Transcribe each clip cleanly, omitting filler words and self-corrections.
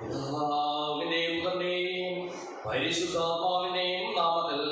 പിതാവിന്റെയും പുത്രന്റെയും പരിശുദ്ധാത്മാവിന്റെയും നാമത്തിൽ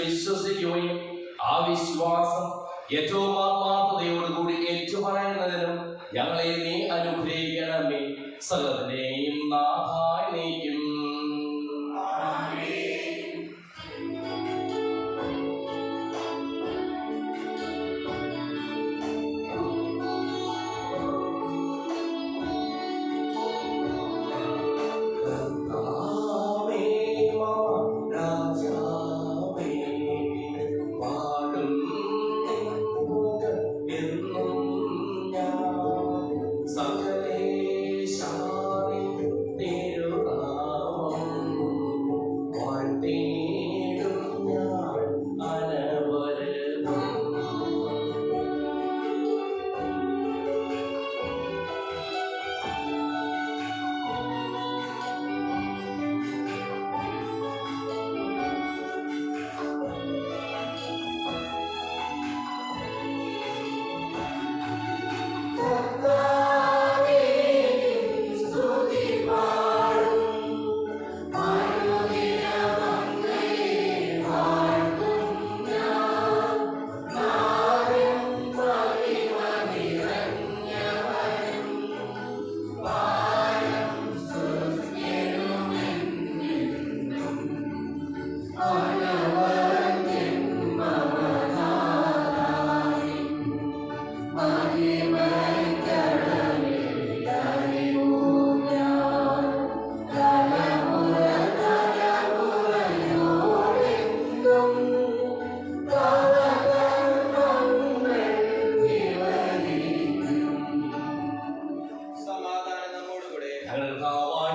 വിശ്വസിക്കുകയും ആ വിശ്വാസം ഏറ്റവും ആത്മാർത്ഥതയോടുകൂടി ഏറ്റുപറയുന്നതിനും ഞങ്ങളെ നീ അനുഗ്രഹിക്കണമേ. സകലത്തിനെയും നാഥായി നീക്കും. Raja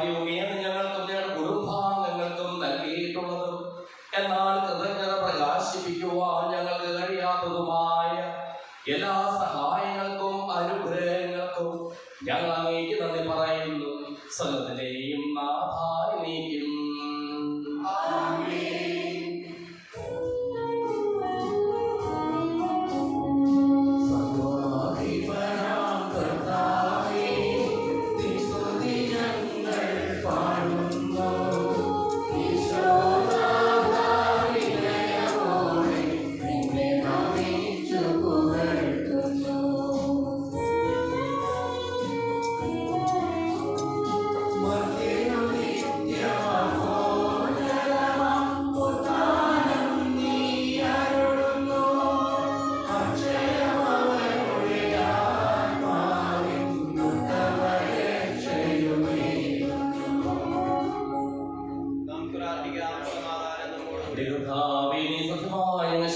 ഭാഗ്യവുമേയാണ് ഞങ്ങൾക്കും ഞങ്ങളുടെ കുടുംബാംഗങ്ങൾക്കും നൽകിയിട്ടുള്ളതും എന്നാൽ കൃതജ്ഞത പ്രകാശിപ്പിക്കുവാൻ ഞങ്ങൾക്ക് കഴിയാത്തതുമായ എല്ലാ സഹായങ്ങൾക്കും അനുഗ്രഹങ്ങൾക്കും ഞങ്ങൾ അങ്ങേക്ക് നന്ദി പറയുന്നു. സകലത്തിനെയും നാഥായ നീക്കും.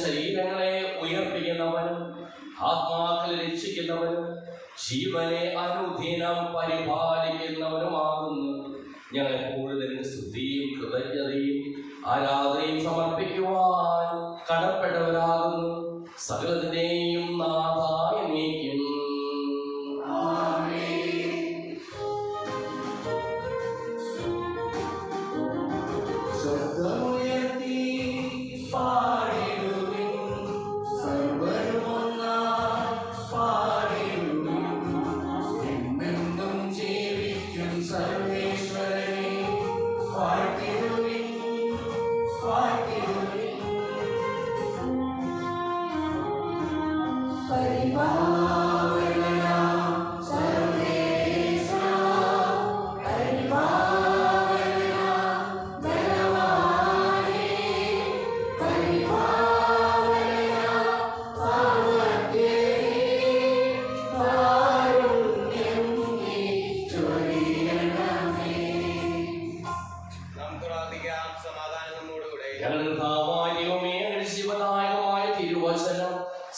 ശരീരങ്ങളെ ഉയർപ്പിക്കുന്നവനും ആത്മാക്കളെ രക്ഷിക്കുന്നവനും ജീവനെ അനുദിനം പരിപാലിക്കുന്നവനുമാകുന്നു. ഞങ്ങളെ കൂടുതൽ സ്തുതിയും കൃതജ്ഞതയും ആരാധനയും സമർപ്പിക്കുവാൻ കടപ്പെട്ടവരാകുന്നു. സകലത്തിനെയും നാഥായ നീക്കും.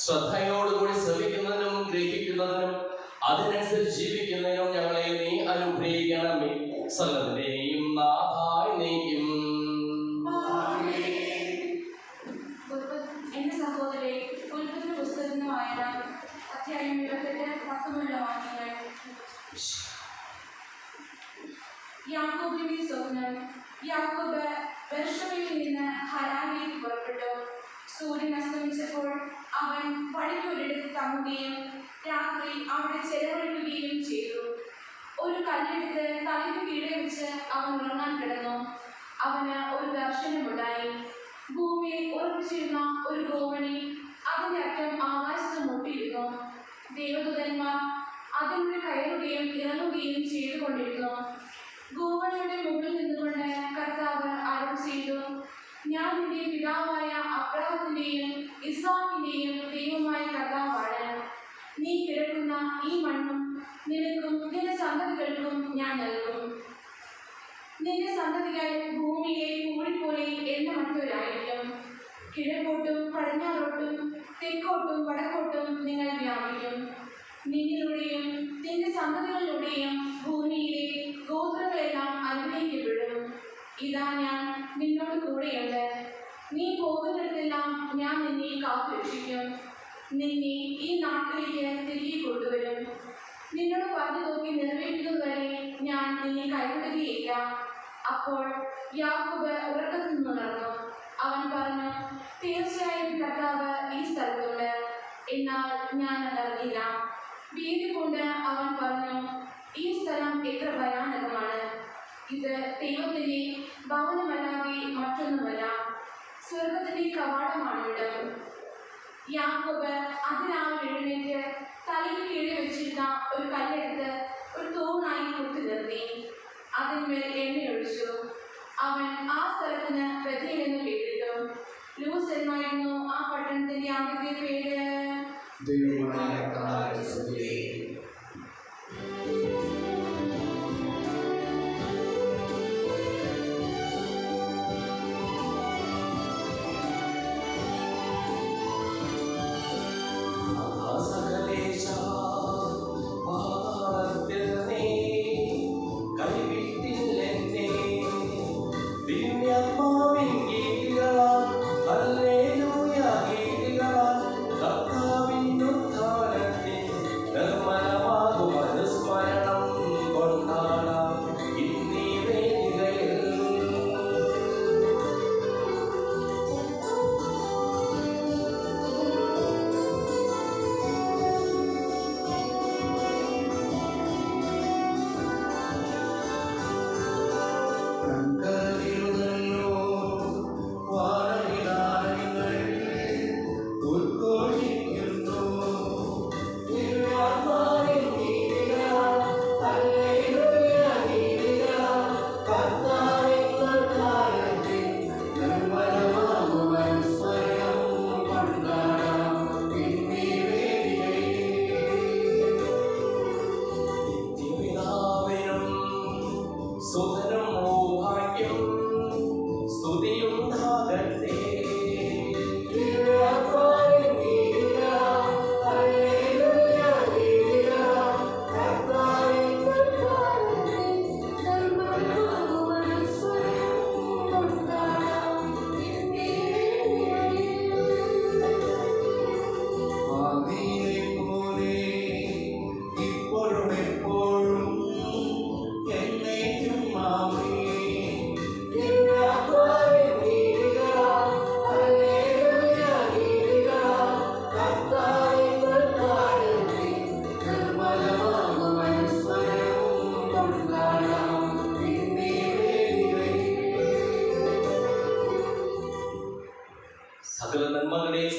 ശ്രദ്ധയോടുകൂടി ശ്രമിക്കുന്നതിനും ഗ്രഹിക്കുന്നതിനും അതിനനുസരിച്ച് ജീവിക്കുന്നതിനും ഞങ്ങളെ നീ അനുഗ്രഹിക്കണമേ. സകലത്തിനെയും നാഥായ നീക്കും. എന്റെ സഹോദരരെ, ഉൽപ്പത്തി പുസ്തകത്തിന് വായന അധ്യായം 28 വാക്യങ്ങൾ. യാക്കോബിന്റെ സ്വപ്നം. യാക്കോബ് ബെർശബയിൽ നിന്ന് ഹരാനിലേക്ക് പുറപ്പെട്ടു. സൂര്യൻ അസ്തമിച്ചപ്പോൾ അവൻ വഴിക്കൊരിടത്ത് തങ്ങുകയും രാത്രി അവിടെ ചെലവഴിക്കുകയും ചെയ്തു. ഒരു കല്ലെടുത്ത് തലയ്ക്ക് കീഴെ വെച്ച് അവൻ ഉറങ്ങാൻ കിടന്നു. അവന് ഒരു ദർശനമുണ്ടായി. ഭൂമിയിൽ ഉറപ്പിച്ചിരുന്ന ഒരു ഗോവണി അതിന്റെ അറ്റം ആകാശത്ത് മുട്ടിയിരുന്നു. ദേവദൂതന്മാർ അതിനുള്ളിൽ കയറുകയും ഇറങ്ങുകയും ചെയ്തുകൊണ്ടിരുന്നു. ഗോവണിയുടെ മുകളിൽ നിന്നുകൊണ്ട് കർത്താവ് അരുളിച്ചെയ്തു, ഞാൻ നിന്റെ പിതാവായ അബ്രഹാമിന്റെയും ഇസ്ഹാക്കിന്റെയും ദൈവമായ കർത്താവാണ്. നീ കിടക്കുന്ന ഈ മണ്ണും നിനക്കും നിന്റെ സന്തതികൾക്കും ഞാൻ നൽകും. നിന്റെ സന്തതികൾ ഭൂമിയിലെ പൂഴിപോലെ എണ്ണമറ്റവരായിരിക്കും. കിഴക്കോട്ടും പടിഞ്ഞാറോട്ടും തെക്കോട്ടും വടക്കോട്ടും നിങ്ങൾ വ്യാപിക്കും. നിന്നിലൂടെയും നിന്റെ സന്തതികളിലൂടെയും ഭൂമിയിലെ ഗോത്രങ്ങളെല്ലാം അനുഗ്രഹിക്കപ്പെടും. ഇതാ ഞാൻ നിന്നോട് കൂടെയുണ്ട്. നീ പോകുന്നിടത്തെല്ലാം ഞാൻ നിന്നെ കാത്തുരക്ഷിക്കും. നിന്നെ ഈ നാട്ടിലേക്ക് തിരികെ കൊണ്ടുവരും. നിന്നോട് പറഞ്ഞു നോക്കി നിറവേറ്റുന്നതുവരെ ഞാൻ നിന്നെ കൈവിടുകയില്ല. അപ്പോൾ യാക്കോബ് ഉറക്കത്തിൽ നിന്നുണർന്നു. അവൻ പറഞ്ഞു, തീർച്ചയായും കർത്താവ് ഈ സ്ഥലത്തുണ്ട്, എന്നാൽ ഞാൻ അതറിഞ്ഞില്ല. ഭീതി കൊണ്ട് അവൻ പറഞ്ഞു, ഈ സ്ഥലം എത്ര ഭയാനകമാണ്. ഇത് ദൈവത്തിന്റെ ഭവനമല്ലാതെ മറ്റൊന്നുമല്ല, സ്വർഗത്തിന്റെ കവാടമാണിവിടം. യാക്കോബ് അതിരാവിലെ എഴുന്നേറ്റ് തലയ്ക്ക് കീഴെ വെച്ചിരുന്ന ഒരു കല്ലെടുത്ത് ഒരു തൂണായി കുത്തി നിർത്തി. അതിന്മേൽ എണ്ണയൊഴിച്ചു. അവൻ ആ സ്ഥലത്തിന് ബഥേൽ എന്ന് പേരിട്ടു. ലൂസ് എന്നായിരുന്നു ആ പട്ടണത്തിന്റെ ആദ്യത്തെ പേര്. കൈവിട്ടില്ലേ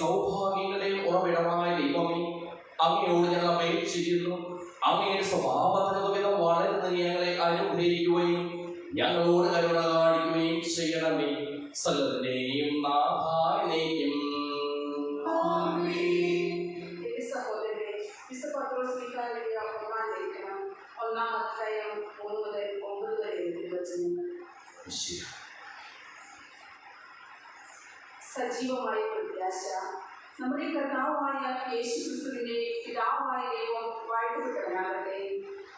സൗഭാഗ്യങ്ങളുടെയും ഉറവിടമായ ദൈവമേ, അങ്ങയോട് ഞങ്ങൾ അപേക്ഷിക്കുന്നു. അങ്ങയുടെ സ്വഭാവത്തിനുപകരം വളരുന്ന ഞങ്ങളെ അനുഗ്രഹിക്കുകയും ഞങ്ങളോട് കരുണ കാണിക്കുകയും ചെയ്യണമേ. സകലത്തിന്റെയും നാഥാനേക്കും. സജീവമായ പ്രത്യാശ. നമ്മുടെ കർത്താവായ യേശുക്രിസ്തുവിന്റെ പിതാവായ ദൈവം വാഴ്ത്തപ്പെട്ടവനാകട്ടെ.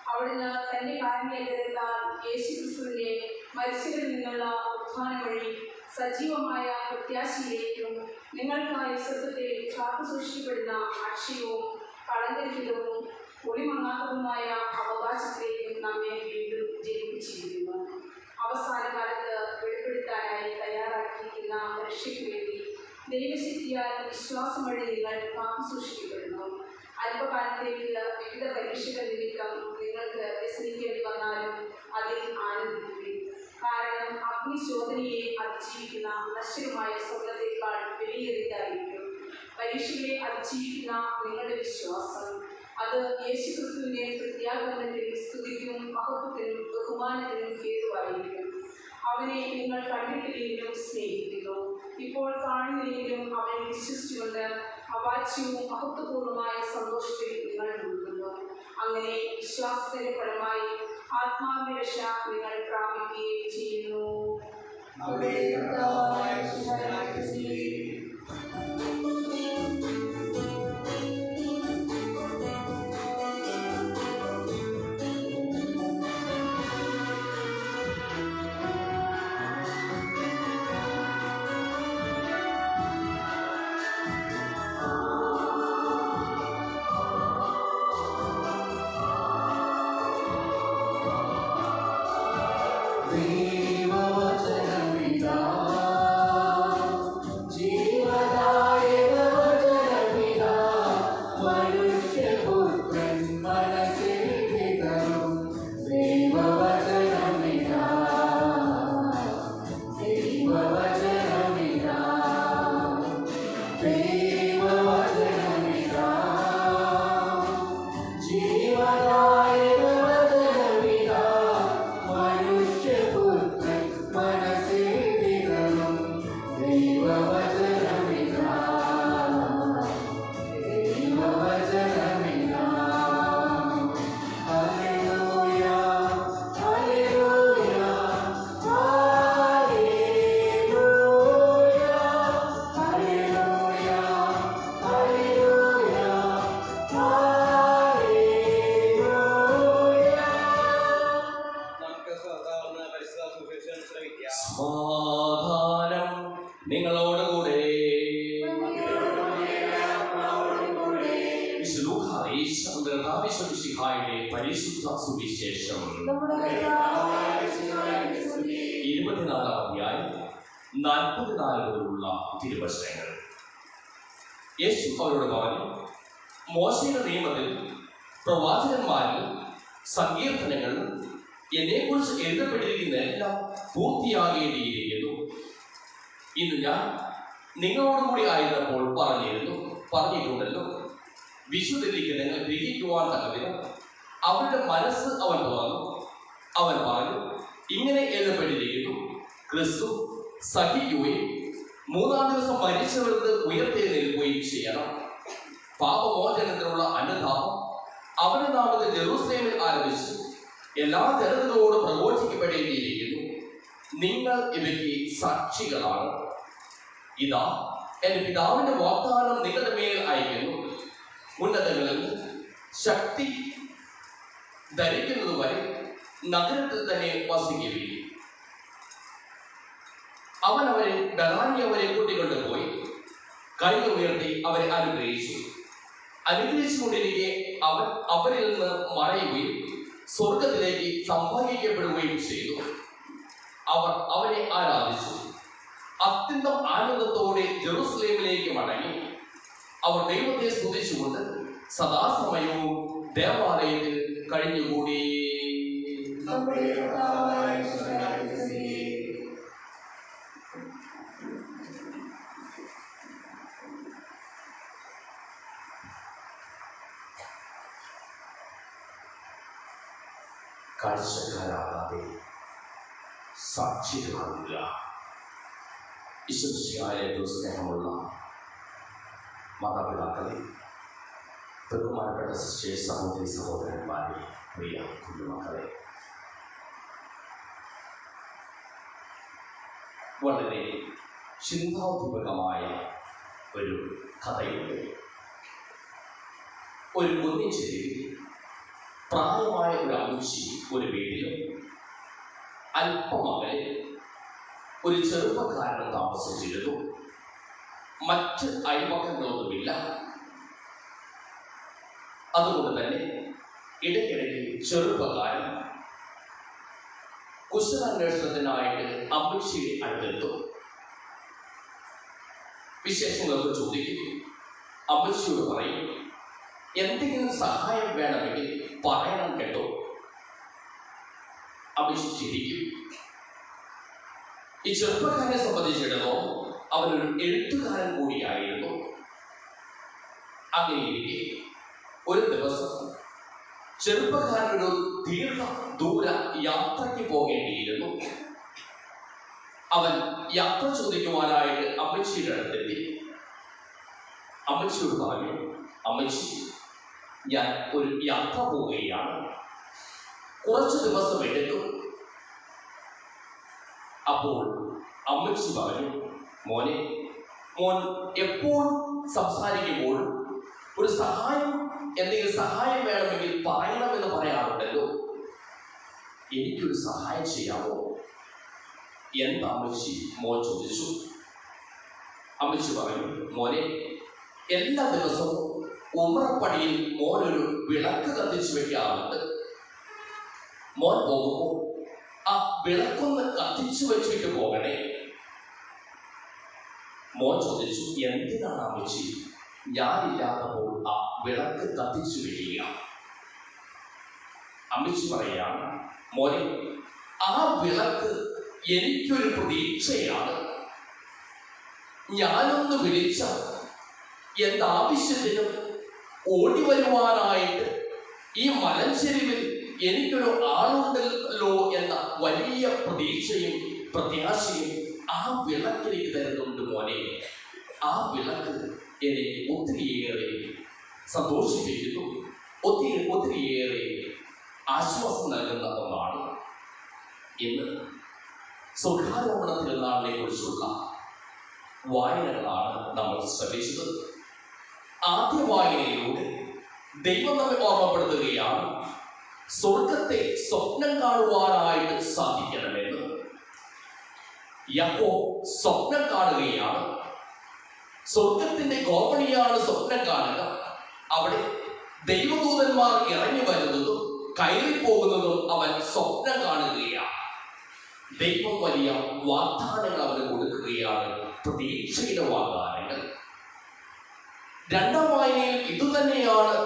അവിടുന്ന് തന്റെ കാരുണ്യത്താൽ യേശുക്രിസ്തുവിന്റെ മരിച്ചവരിൽ നിന്നുള്ള ഉത്ഥാനം വഴി സജീവമായ പ്രത്യാശയിലേക്കും നിങ്ങൾക്കായി സ്വർഗ്ഗത്തിൽ കാത്തുസൂക്ഷിക്കപ്പെടുന്ന അക്ഷയവും കളങ്കരഹിതവും ഒളിമങ്ങാത്തതുമായ അവകാശത്തിലേക്കും നമ്മെ വീണ്ടും ജനിപ്പിച്ചിരിക്കുന്നു. അവസാന കാലത്ത് വെളിപ്പെടുത്താനായി തയ്യാറാക്കിയിരിക്കുന്ന രക്ഷയ്ക്ക് വേണ്ടി ദൈവശക്തിയാൽ വിശ്വാസം വഴി നിങ്ങൾ കാത്തുസൂക്ഷിക്കപ്പെടുന്നു. അല്പകാലത്തേക്ക് വിവിധ പരീക്ഷകൾ നിമിത്തം നിങ്ങൾക്ക് വ്യസനിക്കേണ്ടി വന്നാലും അതിൽ ആനന്ദിക്കുകയും, കാരണം അഗ്നിശോധനയെ അതിജീവിക്കുന്ന നശ്വരമായ സ്വർണ്ണത്തേക്കാൾ വിലയേറിയതായിരിക്കും പരീക്ഷകളെ അതിജീവിക്കുന്ന നിങ്ങളുടെ വിശ്വാസം. അത് യേശുക്രിസ്തുവിന്റെ പ്രത്യാഗമനത്തിൽ സ്തുതിക്കും മഹത്വത്തിനും ബഹുമാനത്തിനും ഹേതുവായിരിക്കും. അവനെ നിങ്ങൾ കണ്ടിട്ടില്ലെങ്കിലും സ്നേഹിക്കുന്നു, ഇപ്പോൾ കാണുന്നില്ലെങ്കിലും അവനെ വിശ്വസിച്ചുകൊണ്ട് അവാച്യവും മഹത്വപൂർണമായ സന്തോഷത്തിൽ നിങ്ങൾ മുഴുകുന്നു. അങ്ങനെ വിശ്വാസത്തിന്റെ ഫലമായി ആത്മാവിന്റെ രക്ഷ നിങ്ങൾ പ്രാപിക്കുകയും ചെയ്യുന്നു. സമാധാനം നിങ്ങളോടുകൂടെ. പരിശുദ്ധ സുവിശേഷം 24-ാം അധ്യായം 44 മുതലുള്ള തിരുവചനങ്ങൾ. യേശു അവരോട് പറഞ്ഞു, മോശയുടെ നിയമത്തിൽ പ്രവാചകന്മാരിൽ സങ്കീർത്തനങ്ങൾ എന്നെക്കുറിച്ച് എഴുതപ്പെട്ടിരിക്കുന്നതെല്ലാം പൂർത്തിയാകേണ്ടിയിരിക്കുന്നു. ഇന്ന് ഞാൻ നിങ്ങളോടുകൂടി ആയിരുന്നപ്പോൾ പറഞ്ഞിട്ടുണ്ടല്ലോ. വിശുദ്ധ ലിഖിതങ്ങൾ ഗ്രഹിക്കുവാൻ തക്കവിധം അവരുടെ മനസ്സ് അവൻ തുറന്നു. അവൻ പറഞ്ഞു, ഇങ്ങനെ എഴുതപ്പെട്ടിരിക്കുന്നു, ക്രിസ്തു സഹിക്കുകയും 3-ാം ദിവസം മരിച്ചവർക്ക് ഉയർത്തെഴുന്നേൽക്കുകയും ചെയ്യണം. പാപമോചനത്തിനുള്ള അനുതാപം അവന്റെ നാമത്തിൽ ജെറുസലേമിൽ ആരംഭിച്ച് എല്ലാ ജനതകളോടും പ്രഘോഷിക്കപ്പെടേണ്ടിയിരിക്കുന്നു. നിങ്ങൾ ഇവയ്ക്ക് സാക്ഷികളാണ്. ഇതാ, എന്റെ പിതാവിന്റെ വാഗ്ദാനം നിങ്ങളുടെ മേൽ അയക്കുന്നു. ഉന്നതങ്ങളിൽ ശക്തി ധരിക്കുന്നതുവരെ നഗരത്തിൽ തന്നെ വസിക്കുകയും. അവൻ അവരെ കൂട്ടിക്കൊണ്ടുപോയി കൈ ഉയർത്തി അവരെ അനുഗ്രഹിച്ചു. അനുഗ്രഹിച്ചുകൊണ്ടിരിക്കെ അവൻ അവരിൽ നിന്ന് മറയുകയും സ്വർഗത്തിലേക്ക് സംഭാവിക്കപ്പെടുകയും ചെയ്തു. അവർ അവനെ ആരാധിച്ചു. അത്യന്തം ആനന്ദത്തോടെ ജെറുസലേമിലേക്ക് മടങ്ങി അവർ ദൈവത്തെ സ്തുതിച്ചുകൊണ്ട് സദാസമയവും ദേവാലയത്തിൽ കഴിഞ്ഞുകൂടി. കാഴ്ചക്കാരാകാതെ സാക്ഷികളാകുക. ഈശ്വരശിയായ സ്നേഹമുള്ള മാതാപിതാക്കളെ, ബഹുമാനപ്പെട്ട സിസ്റ്റേഴ്സ്, സഹോദരി സഹോദരന്മാരെ, പ്രിയ കുഞ്ഞുമക്കളെ, വളരെ ചിന്താത്മകമായ ഒരു കഥയുണ്ട്. ഒരു കുന്നിച്ചെരിവിൽ പ്രായമായ ഒരു അമ്മച്ചി ഒരു വീട്ടിലും അല്പമകലെ ഒരു ചെറുപ്പക്കാരൻ താമസിച്ചിരുന്നു. മറ്റ് അയൽപക്കങ്ങളൊന്നുമില്ല. അതുകൊണ്ട് തന്നെ ഇടയ്ക്കിടയ്ക്ക് ചെറുപ്പക്കാരൻ കുശലാന്വേഷണത്തിനായിട്ട് അമ്മച്ചിയുടെ അടുത്തെത്തും. വിശേഷങ്ങളൊക്കെ ചോദിക്കും. അമ്മച്ചിയോട് പറയും, എന്തെങ്കിലും സഹായം വേണമെങ്കിൽ പറയണം കേട്ടോ. അമ്മച്ചി ചിരിക്കും. ഈ ചെറുപ്പക്കാരനെ സംബന്ധിച്ചിടത്തോളം അവനൊരു എഴുത്തുകാരൻ കൂടിയായിരുന്നു. അങ്ങനെയിരിക്കെ ഒരു ദിവസം ചെറുപ്പക്കാരനൊരു ദീർഘദൂര യാത്രയ്ക്ക് പോകേണ്ടിയിരുന്നു. അവൻ യാത്ര ചോദിക്കുവാനായിട്ട് അമ്മച്ചിയുടെ അടുത്തെത്തി. അമ്മച്ചിയോട് പറഞ്ഞു, അമ്മച്ചി, ഞാൻ ഒരു യാത്ര പോവുകയാണ്, കുറച്ച് ദിവസം എടുക്കും. അപ്പോൾ അമ്മച്ചി പറഞ്ഞു, മോനെ, മോൻ എപ്പോൾ സംസാരിക്കുമ്പോഴും ഒരു സഹായം, എന്തെങ്കിലും സഹായം വേണമെങ്കിൽ പറയണമെന്ന് പറയാറുണ്ടല്ലോ, എനിക്കൊരു സഹായം ചെയ്യാമോ? എന്താ അമ്മച്ചി? മോൻ ചോദിച്ചു. അമ്മച്ചി പറഞ്ഞു, മോനെ, എല്ലാ ദിവസവും ഉമ്മറപ്പടിയിൽ മോനൊരു വിളക്ക് കത്തിച്ചു വെക്കാറുണ്ട്. മോൻ പോകുമ്പോൾ ആ വിളക്കൊന്ന് കത്തിച്ചു വെച്ചിട്ട് പോകണേ. മോൻ ചോദിച്ചു, എന്തിനാണ് അമ്മച്ചി ഞാനില്ലാത്തപ്പോൾ ആ വിളക്ക് കത്തിച്ചു വെക്കുക? അമ്മച്ചി പറയാണ്, മോനെ, ആ വിളക്ക് എനിക്കൊരു പ്രതീക്ഷയാണ്. ഞാനൊന്ന് വിളിച്ച എന്താവശ്യത്തിനും ഓടി വരുവാനായിട്ട് ഈ മലഞ്ചെരിവിൽ എനിക്കൊരു ആളുണ്ടല്ലോ എന്ന വലിയ പ്രതീക്ഷയും പ്രത്യാശയും ആ വിളക്കിലേക്ക് തരുന്നുണ്ട് മോനെ. ആ വിളക്ക് എന്നെ ഒത്തിരിയേറെ സന്തോഷിപ്പിക്കുന്നു, ഒത്തിരിയേറെ ആശ്വാസം നൽകുന്ന ഒന്നാണ്. ഇന്ന് സ്വർഗാരോഹണ തിരുനാളിനെ കുറിച്ചുള്ള വായനകളാണ് നമ്മൾ ശ്രമിച്ചത്. ആദ്യ വായനയിലൂടെ ദൈവം നമ്മെ ഓർമ്മപ്പെടുത്തുകയാണ്, സ്വർഗത്തെ സ്വപ്നം കാണുവാനായിട്ട് സാധിക്കണമെന്ന്. യാക്കോബ് സ്വപ്നം കാണുകയാണ്. സ്വർഗത്തിന്റെ ഗോപണിയാണ് സ്വപ്നം കാണുക. അവിടെ ദൈവദൂതന്മാർ ഇറങ്ങി വരുന്നതും കയറിപ്പോകുന്നതും അവൻ സ്വപ്നം കാണുകയാണ്. ദൈവം വലിയ വാഗ്ദാനങ്ങൾ അവന് കൊടുക്കുകയാണ്, പ്രതീക്ഷയുടെ വാഗ്ദാനങ്ങൾ. രണ്ടാം വായനയിൽ ഇതുതന്നെയാണ്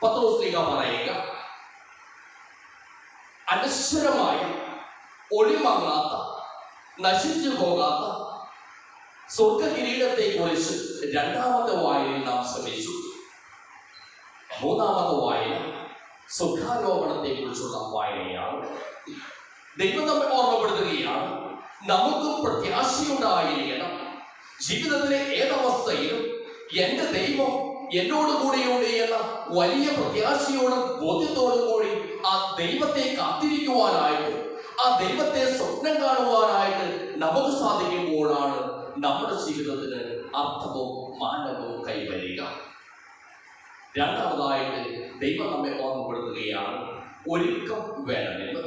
പത്രോസ്ലീഹ പറയുക. അനശ്വരമായ, ഒളിമങ്ങാത്ത, നശിച്ചു പോകാത്ത സ്വർഗ കിരീടത്തെ കുറിച്ച് രണ്ടാമത്തെ വായനയിൽ നാം ശ്രമിച്ചു. മൂന്നാമത്തെ വായന സ്വർഗാരോപണത്തെ കുറിച്ചുള്ള വായനയാണ്. ദൈവം നമ്മെ ഓർമ്മപ്പെടുത്തുകയാണ്, നമുക്കും പ്രത്യാശയുണ്ടായിരിക്കണം. ജീവിതത്തിലെ ഏതവസ്ഥയിലും എന്റെ ദൈവം എന്നോട് കൂടെയുണ്ട് എന്ന വലിയ പ്രത്യാശയോടും ബോധ്യത്തോടും കൂടി ആ ദൈവത്തെ കാത്തിരിക്കുവാനായിട്ട്, ആ ദൈവത്തെ സ്വപ്നം കാണുവാനായിട്ട് നമുക്ക് സാധിക്കുമ്പോഴാണ് നമ്മുടെ ജീവിതത്തിന് അർത്ഥവും മാനവും കൈവരിക. രണ്ടാമതായിട്ട് ദൈവം നമ്മെ ഓർമ്മപ്പെടുത്തുകയാണ്, ഒരുക്കം വേണമെന്ന്.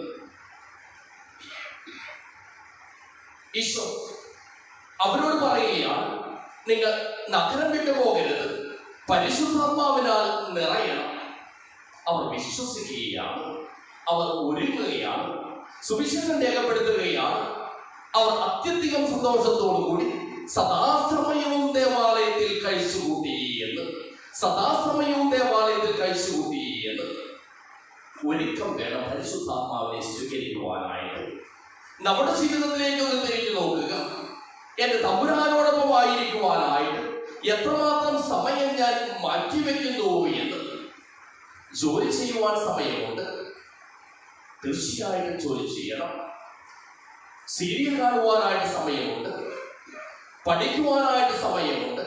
ഈശോ അവരോട് പറയുകയാണ്, നിങ്ങൾ നഗരം വിട്ടു പോകരുത്, പരിശുദ്ധാത്മാവിനാൽ നിറയണം. അവർ വിശ്വസിക്കുകയാണ്, അവർ ഒരുങ്ങുകയാണ്, സുവിശേഷം രേഖപ്പെടുത്തുകയാണ്. അവർ അത്യധികം സന്തോഷത്തോടുകൂടി സദാസമയവും ദേവാലയത്തിൽ കഴിച്ചുകൂട്ടി എന്ന്, സദാസമയവും ദേവാലയത്തിൽ കഴിച്ചുകൂട്ടി എന്ന്. ഒരുക്കം വേണം പരിശുദ്ധാത്മാവിനെ സ്വീകരിക്കുവാനായിട്ട്. നമ്മുടെ ജീവിതത്തിലേക്ക് ഒന്ന് തിരിഞ്ഞു നോക്കുക. എന്റെ തമ്പുരാനോടൊപ്പം ആയിരിക്കുവാനായിട്ട് എത്രമാത്രം സമയം ഞാൻ മാറ്റിവെക്കുന്നു എന്ന്. ജോലി ചെയ്യുവാൻ സമയമുണ്ട്, തീർച്ചയായിട്ടും ജോലി ചെയ്യണം. സീരിയൽ കാണുവാനായിട്ട് സമയമുണ്ട്, പഠിക്കുവാനായിട്ട് സമയമുണ്ട്,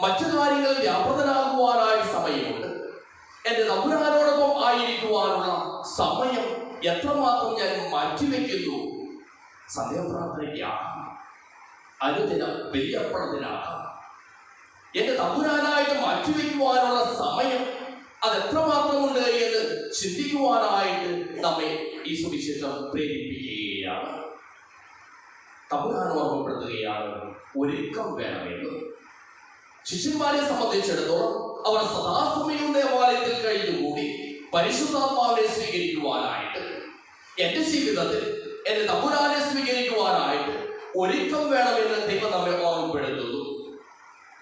മറ്റു കാര്യങ്ങളിൽ വ്യാപൃതനാകുവാനായിട്ട് സമയമുണ്ട്. എന്റെ തമ്പുരാനോടൊപ്പം ആയിരിക്കുവാനുള്ള സമയം എത്രമാത്രം ഞാൻ മാറ്റിവെക്കുന്നു? സന്ധ്യാപ്രാർത്ഥനയ്ക്കാകാം, അനുദിനം ബലിയർപ്പണത്തിനാകാം. എന്റെ തമ്പുരാനായിട്ട് മാറ്റിവെക്കുവാനുള്ള സമയം അതെത്രമാത്രമുണ്ട് എന്ന് ചിന്തിക്കുവാനായിട്ട് നമ്മെ ഈ സുവിശേഷം പ്രേരിപ്പിക്കുകയാണ്. തമ്പുരാൻ ഓർമ്മപ്പെടുത്തുകയാണ്, ഒരുക്കം വേണമെന്ന്. ശിഷ്യന്മാരെ സംബന്ധിച്ചിടത്തോളം അവർ സദാസമയവും ദേവാലയത്തിൽ കഴിഞ്ഞുകൂടി പരിശുദ്ധാത്മാവിനെ സ്വീകരിക്കുവാനായിട്ട്, എന്റെ ജീവിതത്തിൽ എന്റെ തമ്പുരാനെ സ്വീകരിക്കുവാനായിട്ട് ഒരുക്കം വേണമെന്ന് ദൈവം നമ്മെ ഓർമ്മപ്പെടുത്തുന്നു.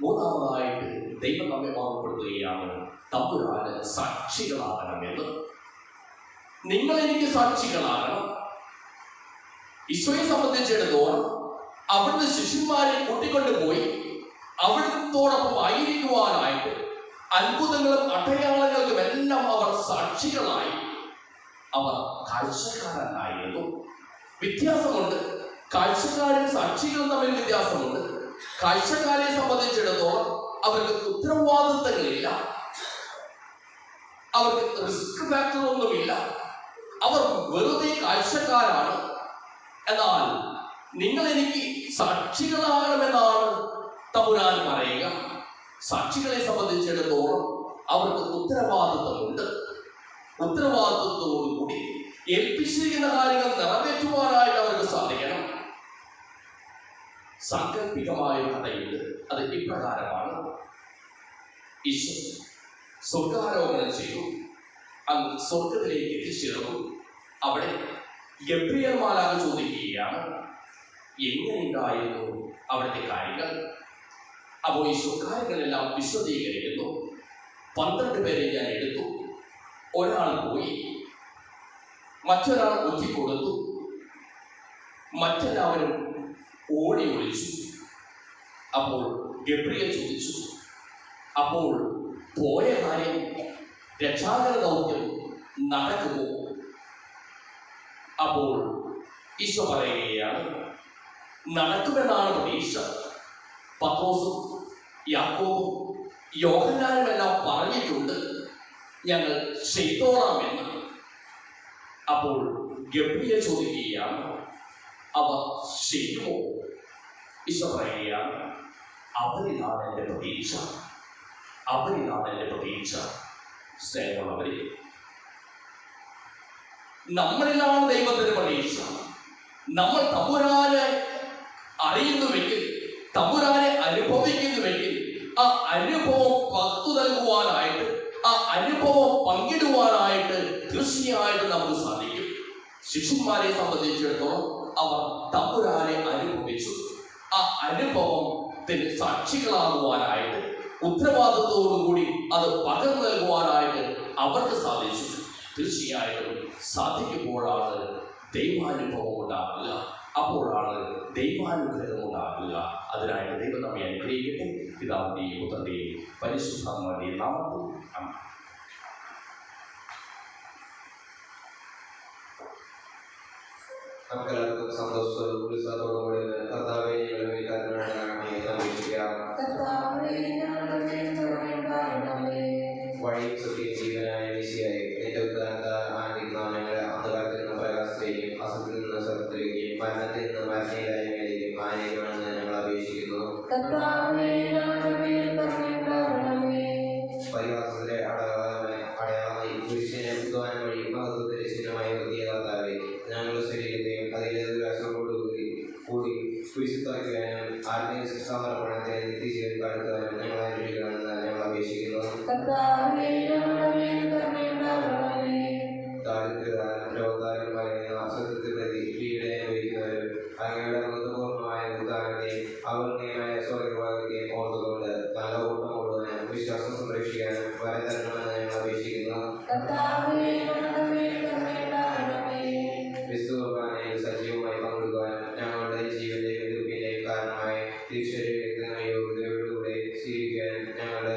മൂന്നാമതായിട്ട് ദൈവം നമ്മെ ഓർമ്മപ്പെടുത്തുകയാണ്, തമ്പുരാന് സാക്ഷികളാകണമെന്ന്. നിങ്ങൾ എനിക്ക് സാക്ഷികളാകണം. ഈശോയെ സംബന്ധിച്ചിടത്തോളം അവിടുന്ന് ശിഷ്യന്മാരെ കൂട്ടിക്കൊണ്ടുപോയി അവിടുത്തോടൊപ്പം ആയിരിക്കുവാനായിട്ട് അത്ഭുതങ്ങളും അടയാളങ്ങൾക്കും എല്ലാം അവർ സാക്ഷികളായി. അവർ കാഴ്ചക്കാരനായിരുന്നു. വ്യത്യാസമുണ്ട്. കാഴ്ചക്കാരും സാക്ഷികളും തമ്മിൽ വ്യത്യാസമുണ്ട്. കാഴ്ചക്കാരെ സംബന്ധിച്ചിടത്തോളം അവർക്ക് ഉത്തരവാദിത്തങ്ങളില്ല, അവർക്ക് റിസ്ക് ഫാക്ടർ ഒന്നുമില്ല, അവർ വെറുതെ കാഴ്ചക്കാരാണ്. എന്നാൽ നിങ്ങൾ എനിക്ക് സാക്ഷികളാകണമെന്നാണ് തമ്പുരാൻ പറയുക. സാക്ഷികളെ സംബന്ധിച്ചിടത്തോളം അവർക്ക് ഉത്തരവാദിത്തമുണ്ട്. ഉത്തരവാദിത്വത്തോടുകൂടി ഏൽപ്പിച്ചിരിക്കുന്ന കാര്യങ്ങൾ നിറവേറ്റുവാനായിട്ട് അവർക്ക് സാധിക്കണം. സാങ്കല്പികമായ കഥയുണ്ട്. അത് ഇപ്രകാരമാണ്. ഈശോ സ്വർഗാരോഹണം ചെയ്തു, അങ്ങ് സ്വർഗത്തിലേക്ക് എത്തിച്ചേർന്നു. അവിടെ ഗബ്രിയേൽ മാലാഖ ചോദിക്കുകയാണ്, എങ്ങനെയുണ്ടായിരുന്നു അവിടുത്തെ കാര്യങ്ങൾ? അപ്പോൾ ഈശോ കാര്യങ്ങളെല്ലാം വിശദീകരിക്കുന്നു. 12 പേരെ ഞാൻ എടുത്തു, ഒരാൾ പോയി, മറ്റൊരാൾ ഒറ്റിക്കൊടുത്തു, മറ്റെല്ലാവരും ഓടി ഒളിച്ചു. അപ്പോൾ ഗബ്രിയേൽ ചോദിച്ചു, അപ്പോൾ പോയ കാര്യം, രക്ഷാകര ദൗത്യം നടക്കുമോ? അപ്പോൾ ഈശോ പറയുകയാണ്, നടക്കുമെന്നാണ് പ്രതീക്ഷ. പത്രോസും യാക്കോബും യോഹന്നാനും എല്ലാം പറഞ്ഞിട്ടുണ്ട്, ഞങ്ങൾ ചെയ്തോളാമെന്ന്. അപ്പോൾ ഗബ്രിയേൽ ചോദിക്കുകയാണ്, അവ ചെയ്യുമോ? ഈശോ പറയുകയാണ്, അവരിലാണ് എൻ്റെ പ്രതീക്ഷ, അവരിലാണ് എൻ്റെ പ്രതീക്ഷ. സ്നേഹമുള്ളവരെ, നമ്മളിലാണ് ദൈവത്തിന്റെ പ്രതീക്ഷ. നമ്മൾ തമ്പുരാനെ അറിയുന്നുവെങ്കിൽ, തമ്പുരാനെ അനുഭവിക്കുന്നുവെങ്കിൽ, ആ അനുഭവം പകർത്തു നൽകുവാനായിട്ട്, ആ അനുഭവം പങ്കിടുവാനായിട്ട് തീർച്ചയായിട്ടും നമുക്ക് സാധിക്കും. ശിഷ്യന്മാരെ സംബന്ധിച്ചിടത്തോളം അവർ തമ്പുരാനെ അനുഭവിച്ചു. ആ അനുഭവത്തിന് സാക്ഷികളാകുവാനായിട്ട്, ഉത്തരവാദിത്വത്തോടുകൂടി അത് പകർന്നു നൽകുവാനായിട്ട് അവർക്ക് സാധിച്ചു. തീർച്ചയായിട്ടും സാധിക്കുമ്പോഴാണ് ദൈവാനുഭവം ഉണ്ടാകുക, അപ്പോഴാണ് ദൈവാനുഗ്രഹം ഉണ്ടാകുക. അതിനായിട്ട് ദൈവം നമ്മെ അനുഗ്രഹിക്കട്ടെ. പിതാവിന്റെയും പുത്രന്റെയും പരിശുദ്ധാത്മാവിന്റെയും നാമത്തിൽ ആമേൻ. നമുക്കെല്ലാവർക്കും സന്തോഷത്തോടും ഉത്സാഹത്തോടുകൂടി കർത്താവേ ഞങ്ങളുടെ മേൽ കരുണയുണ്ടാകണമേ എന്ന് അപേക്ഷിക്കാം. വഴിയും സത്യവും ജീവനായ മിശിഹായേ, നിന്റെ ഉദ്ധാനത്താൽ ആനന്ദിക്കുന്ന ഞങ്ങളെ അന്ധകാരത്തിൽ നിന്ന് പ്രകാശത്തിലേക്കും അസത്തിൽ നിന്ന് സ്വർഗ്ഗത്തിലേക്കും മരണത്തിൽ നിന്ന് മരണയില്ലായ്മയിലേക്കും ആനയിക്കണമെന്ന് ഞങ്ങൾ അപേക്ഷിക്കുന്നു. പരിഹാസത്തിലെ അടയാളമായി പുരുഷനെ ഉദ്ധാനം വഴി മഹത്വത്തിന്റെ ചിഹ്നമായി നിർത്തിയ കർത്താവേ, ഞങ്ങളുടെ ശരീരത്തെയും അതിലെ ദുരാശയോടുകൂടി കുരിശിത്താക്കുവാനും ആത്മീയ ശിക്ഷാമരണത്തെ നിത്യജീവൻ കാണിക്കുവാനും ഞങ്ങളെ അനുഗ്രഹിക്കണമെന്ന് ഞങ്ങൾ അപേക്ഷിക്കുന്നു. ദാരിദ്ര്യദാനം രോഗദാനം പറയുന്ന അസത്യത്തെ പ്രതി പീഡ അനുഭവിക്കുന്നവരും അങ്ങയുടെ അമൃതപൂർണ്ണമായ ഉദാഹരണത്തെയും അവർണ്ണീയമായ സ്വർഗഭാഗ്യത്തെയും ഓർത്തുകൊണ്ട് നല്ല ഓട്ടം ഓടുവാനും വിശ്വാസം സംരക്ഷിക്കാനും വരം തരണമെന്ന് ഞങ്ങൾ അപേക്ഷിക്കുന്നു. ക്രിസ്തു കുർബാനയിൽ സജീവമായി പങ്കെടുക്കുവാനും ഞങ്ങളുടെ ജീവന്റെയും എതിർപ്പിന്റെയും കാരണമായി ദീക്ഷയുടെ യോഗ്യതയോടുകൂടെ സ്വീകരിക്കാനും ഞങ്ങളെ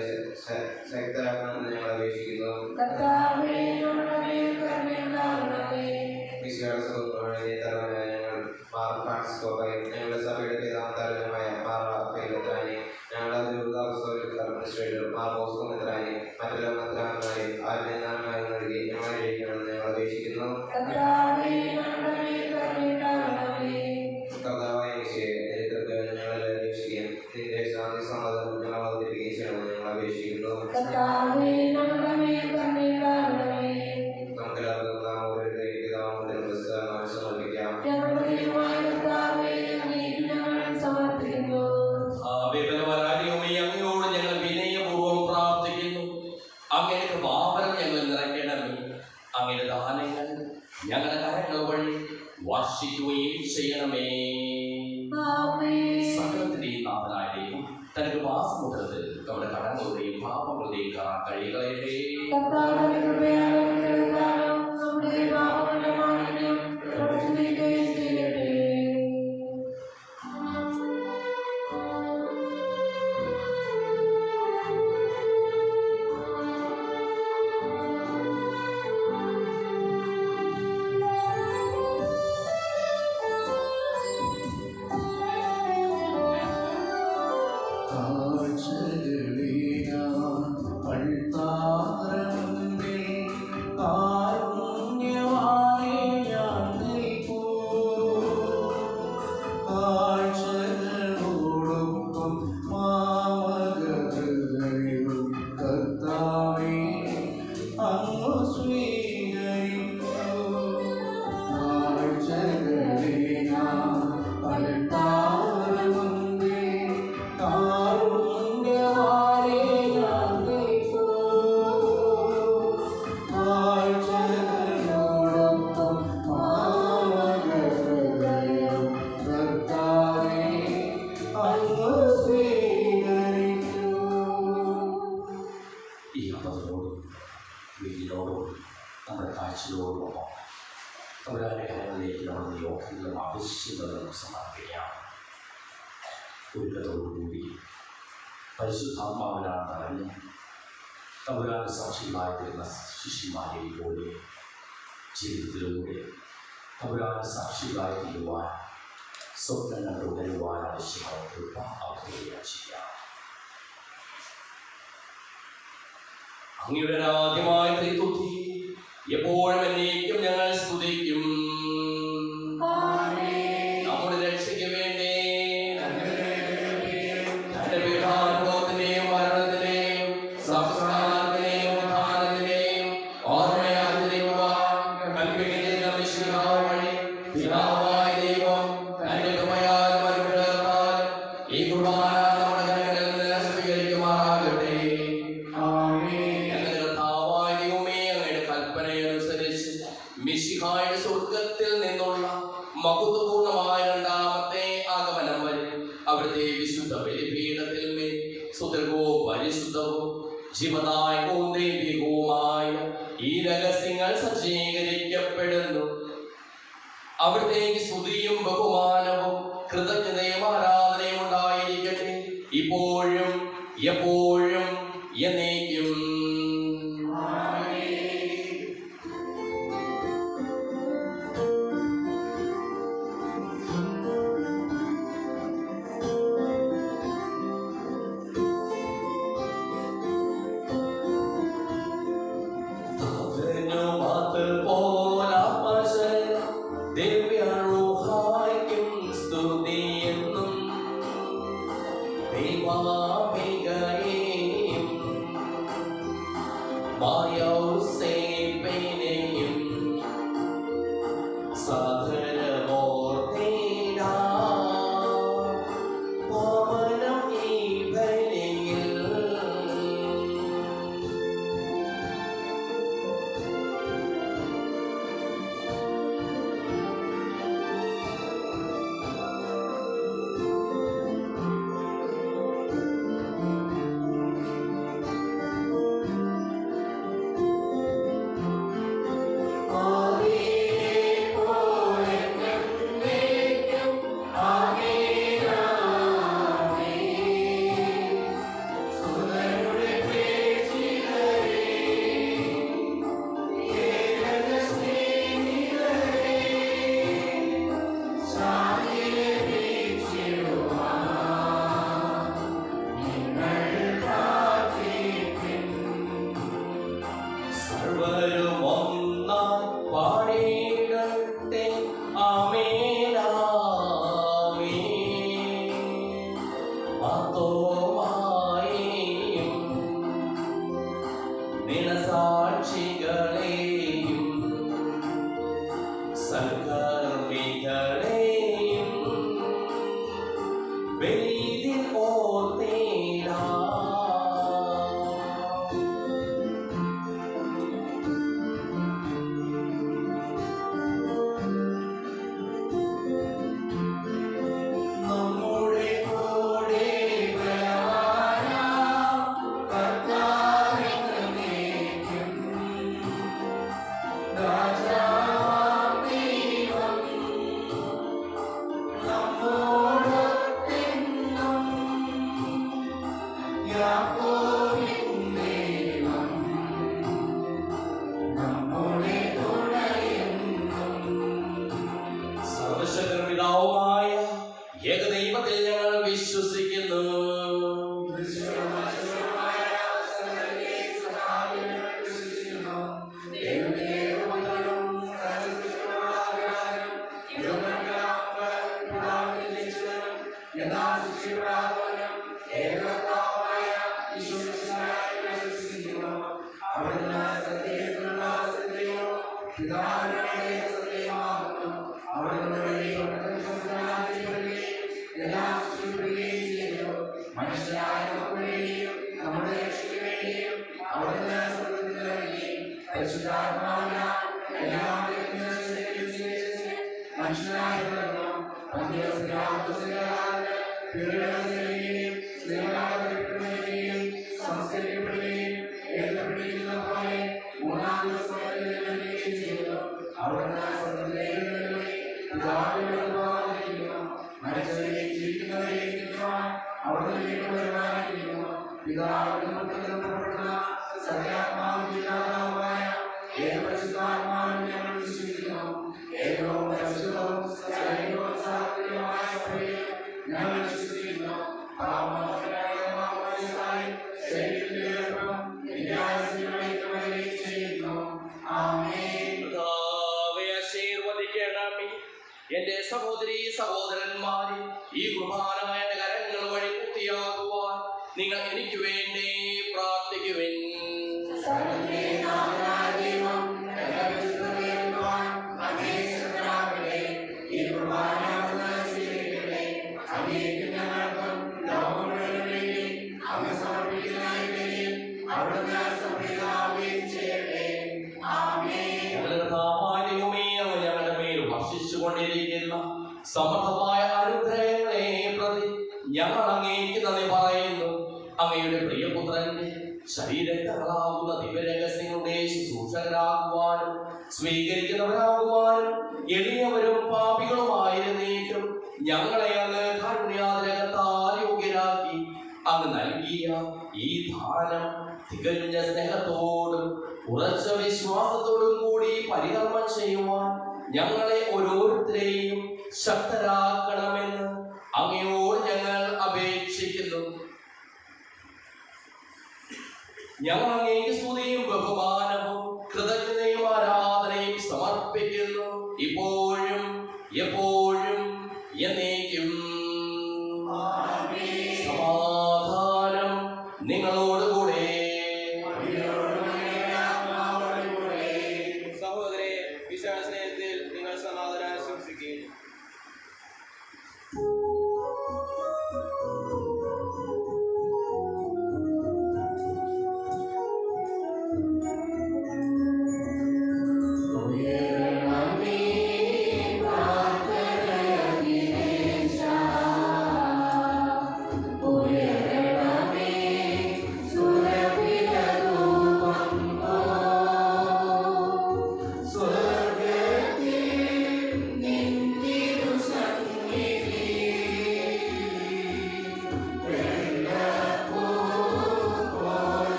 ശക്തരാക്കണമെന്ന് ഞങ്ങൾ അപേക്ഷിക്കുന്നു. മാർപ്പാപ്പയുടെ തലവനായ ഞങ്ങൾ മാർ ഫ്രാൻസിസ്കോയും ഞങ്ങളുടെ സഭയുടെ പിതാവും തലവനുമായ മാർ റാഫേൽ മെത്രാനെ, ഞങ്ങളുടെ അഡ്മിനിസ്ട്രേറ്റർ മാർ ബോസ്കോ മെത്രാനെ, മറ്റുള്ള മെത്രാന്മാരെ ആത്മീയനാമമായി നൽകി ഞങ്ങളെ രക്ഷിക്കണമെന്ന് ഞങ്ങൾ അപേക്ഷിക്കുന്നു. കർത്താവായ യേശുവേ, ഞങ്ങളെ രക്ഷിക്കുകയും നിന്റെ ശാന്തി സമാധാനം ഞങ്ങൾ അവതരിപ്പിക്കുകയും ചെയ്യണമെന്ന് ഞങ്ങൾ അപേക്ഷിക്കുന്നു. നമുക്കെല്ലാവർക്കും നാം ഓരോരുത്തരെ പിതാവിന്റെ നമസ്കാരം സമർപ്പിക്കാം. അങ്ങയോട് ഞങ്ങൾ വിനയപൂർവ്വം പ്രാർത്ഥിക്കുന്നു. അങ്ങയുടെ പാപനം ഞങ്ങൾ നിറയ്ക്കണമേ. അങ്ങയുടെ ദാനങ്ങൾ ഞങ്ങളുടെ കരങ്ങൾ വഴി വർഷിക്കുകയും ചെയ്യണമേ. സകലത്തിന്റെയും നാഥനായ ദൈവം തന്റെ വാസമുദ്രത്തിൽ നമ്മുടെ കടങ്ങളുടെയും പാപങ്ങളുടെയും കഴികളെ ഒരുക്കത്തോടുകൂടി പരിശുദ്ധാത്മാവിനാൽ നിറഞ്ഞ് തമ്പുരാൻ സാക്ഷികളായിരുന്ന ശിഷ്യന്മാരെ പോലെ ജീവിതത്തിലൂടെ തമ്പുരാൻ സാക്ഷികളായിരിക്കുവാൻ സ്വപ്നങ്ങൾ ഉണരുവാൻ ആവശ്യമായ കൃപ അവതരിക്കുക ചെയ്യാം. അങ്ങയുടെ ആദ്യമായ ത്രിത്വത്തെ എപ്പോഴും എന്നേക്കും ഞങ്ങൾ സ്തുതിക്കും. നമ്മുടെ രക്ഷയ്ക്ക് വേണ്ടി തന്റെ പീഡാനുഭവത്തിന്റെയും മരണത്തിന്റെയും സംസ്കാരത്തിന്റെയും ഉത്ഥാനത്തിന്റെയും ഓർമ്മയാചരിക്കുവാൻ കൽപ്പിക്കുന്ന മിശിഹാ വഴി പിതാവായ ദൈവം തന്റെ കൃപയാലും അനുഗ്രഹത്താലും ഈ കുർബാന നമ്മുടെ കരങ്ങളിൽ നിന്ന് സ്വീകരിക്കുമാറാകട്ടെ. മിശിഹായുടെ സ്വർഗത്തിൽ നിന്നുള്ള മഹത്വപൂർണമായ രണ്ടാമത്തെ ആഗമനം വരെ അവിടുത്തെ വിശുദ്ധ ബലിപീഠത്തിൽ മേൽ സുദീർഘവും പരിശുദ്ധവും ജീവദായകവും ദൈവികവുമായ ഈ രഹസ്യങ്ങൾ സജ്ജീകരിക്കപ്പെടുന്നു. അവിടുത്തേക്ക് സ്തുതിയും ബഹുമാനവും കൃതജ്ഞതയും ആരാധനയും ഉണ്ടായിരിക്കട്ടെ, ഇപ്പോഴും എപ്പോഴും എന്നേക്കും. സർവശക്തനും പിതാവുമായ ഏകദൈവത്തിൽ ഞങ്ങൾ വിശ്വസിക്കുന്നു. എന്റെ സഹോദരീ സഹോദരന്മാരെ, ഈ കുർബാന എന്റെ കരങ്ങൾ വഴി പൂർത്തിയാകുവാൻ നിങ്ങൾ എനിക്ക് വേണ്ടി പ്രാർത്ഥിക്കുവിൻ. സമർത്ഥമായ അനുഗ്രഹങ്ങളെ പ്രതി ഞങ്ങൾ അങ്ങേക്ക് നന്ദി പറയുന്നു. അങ്ങയുടെ പ്രിയപുത്രന്റെ ശരീരങ്ങളാകുന്ന ദിവ്യരഹസ്യങ്ങളുടെ ശുശ്രൂഷകരാകുവാനും സ്വീകരിക്കുന്നവരാകുവാനും എളിയവരും പാപികളുമായിരുന്നേറ്റും ഞങ്ങളെ അങ്ങ് കാരുണ്യാതിരകത്താൽ യോഗ്യരാക്കി അങ്ങ് നൽകിയ ഈ ദാനം തികഞ്ഞ സ്നേഹത്തോടും ഉറച്ച വിശ്വാസത്തോടും കൂടി പരികർമ്മം ചെയ്യുവാൻ ഞങ്ങളെ ഓരോരുത്തരെയും ശക്തരാക്കണമെന്ന് അങ്ങയോട് ഞങ്ങൾ അപേക്ഷിക്കുന്നു. ഞങ്ങൾ അങ്ങേക്ക് സ്തുതിയും ബഹുമാനവും കൃതജ്ഞതയും ആരാധനയും സമർപ്പിക്കുന്നു, ഇപ്പോഴും എപ്പോഴും എന്നേക്കും. സമാധാനം നിങ്ങളോടുകൂടെ. സഹോദരേ, വിശ്വാസത്തിൽ നിങ്ങൾ സമാധാനം സൂക്ഷിക്കുകയും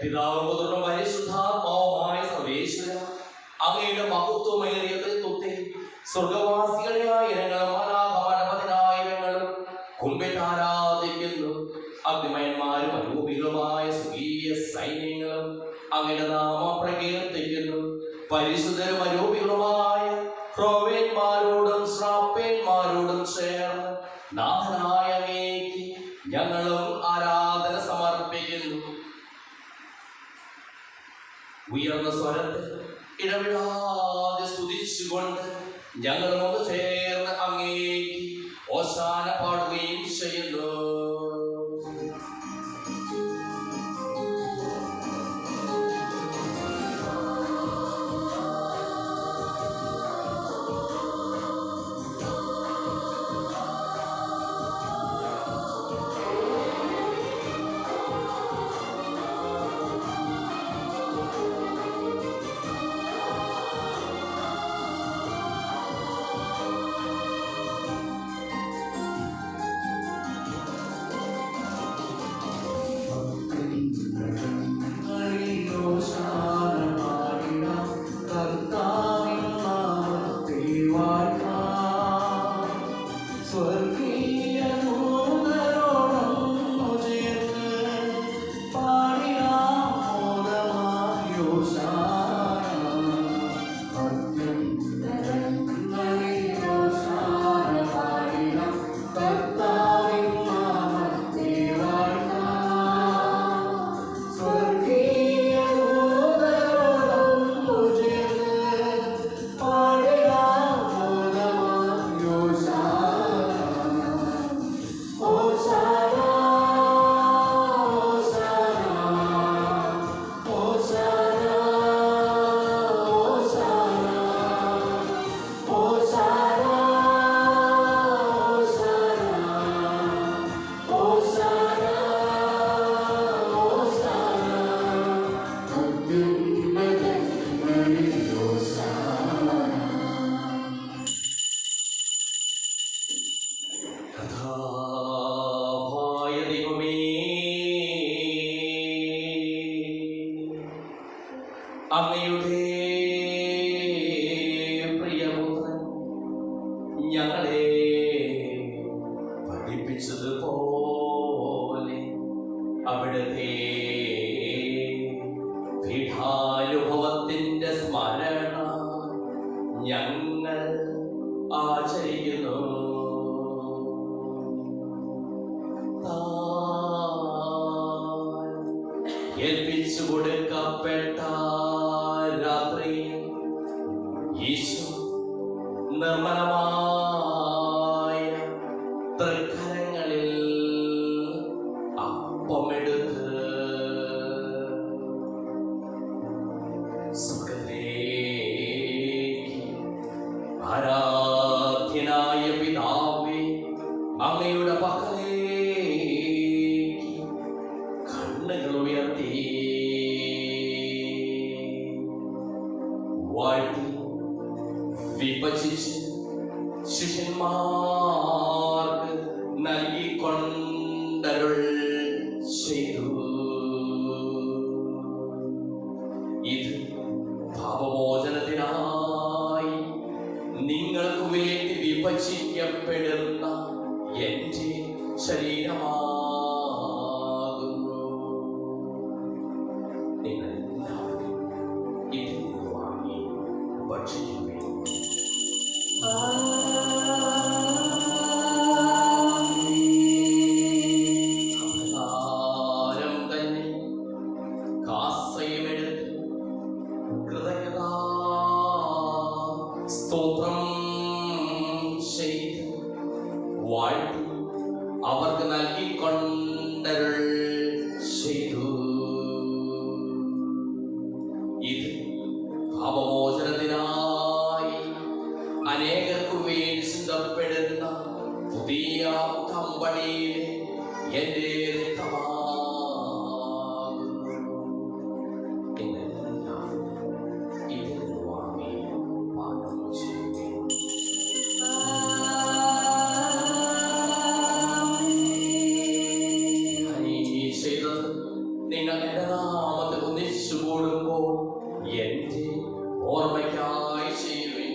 പിതാവും പുത്രനും പരിശുദ്ധാത്മാവുമായ സർവേശ്വര, അങ്ങയുടെ മഹത്വമേറിയ തൃത്വത്തെ സ്വർഗവാസികളെ ആയിരങ്ങളും മാലാഖമാരപതിനായിരങ്ങളും കുമ്പിട്ട് ആരാധിക്കുന്നു. അഗ്നിമയന്മാരും അരൂപികളുമായ സ്വകീയ സൈന്യങ്ങളും അങ്ങയുടെ നാമം പ്രകീർത്തിക്കുന്നു. പരിശുദ്ധരും അരൂപികളുമായ ക്രോവേന്മാരോടും ശ്രാപ്പേന്മാരോടും ചേർന്ന് നാഥനായ അങ്ങേക്ക് ഞങ്ങളും ആരാധന സമർപ്പിക്കുന്നു. ഉയർന്ന സ്വരത്തിൽ ഇടവിടാതെ സ്തുതിച്ചുകൊണ്ട് ഞങ്ങൾ ഒന്ന് ചേർന്ന് അങ്ങേക്ക് ഓശാന പാടുകയും ചെയ്യുന്നു. അങ്ങയുടെ പ്രിയപുത്രൻ ഞങ്ങളെ പഠിപ്പിച്ചതുപോലെ അവിടുത്തെ പീഠാനുഭവത്തിന്റെ സ്മരണ ഞങ്ങൾ ആചരിക്കുന്നു. ഏൽപ്പിച്ചു കൊടുക്കപ്പെട്ട രാത്രി യേശു നിർമ്മലമായ തൃക്കരങ്ങളിൽ അപ്പമെടുത്ത് ആരാധ്യനായ പിതാവേ, അങ്ങയുടെ പക്കലേക്ക് കണ്ണുകൾ ഉയർത്തി വാഴ്ത്തി വിഭജിച്ച് ശിഷ്യന്മാർക്ക് നൽകിക്കൊണ്ടരുൾ ചെയ്തു. ഇത് പാപമോചനത്തിനായി നിങ്ങൾക്ക് വേണ്ടി വിഭജിക്കപ്പെടുന്ന എന്റെ ശരീരമാകുന്നു. നിങ്ങളെല്ലാവരും ഇതിൽ നിന്ന് വാങ്ങി ഭക്ഷിക്കുവിൻ. അപ്രകാരം തന്നെ കാസയുമെടുത്ത് കൃതജ്ഞതാ സ്തോത്രം ചെയ്ത് വാഴ്ത്തി അവർക്ക് നൽകിക്കൊണ്ടരുൾ ചെയ്തു. ഇത് പാപമോചനത്തിനായി അനേകർക്കു വേണ്ടി ചിന്തപ്പെടുന്ന പുതിയ കമ്പനിയിലെ എന്റെ രക്തമാകുന്നു. ഇതിൽ വാങ്ങി പാനം ചെയ്യുകയും നിങ്ങൾ എന്റെ നാമത്തിൽ ഒന്നിച്ചു കൂടുമ്പോൾ എന്റെ ഓർമ്മയ്ക്കായി ചെയ്യുവിൻ.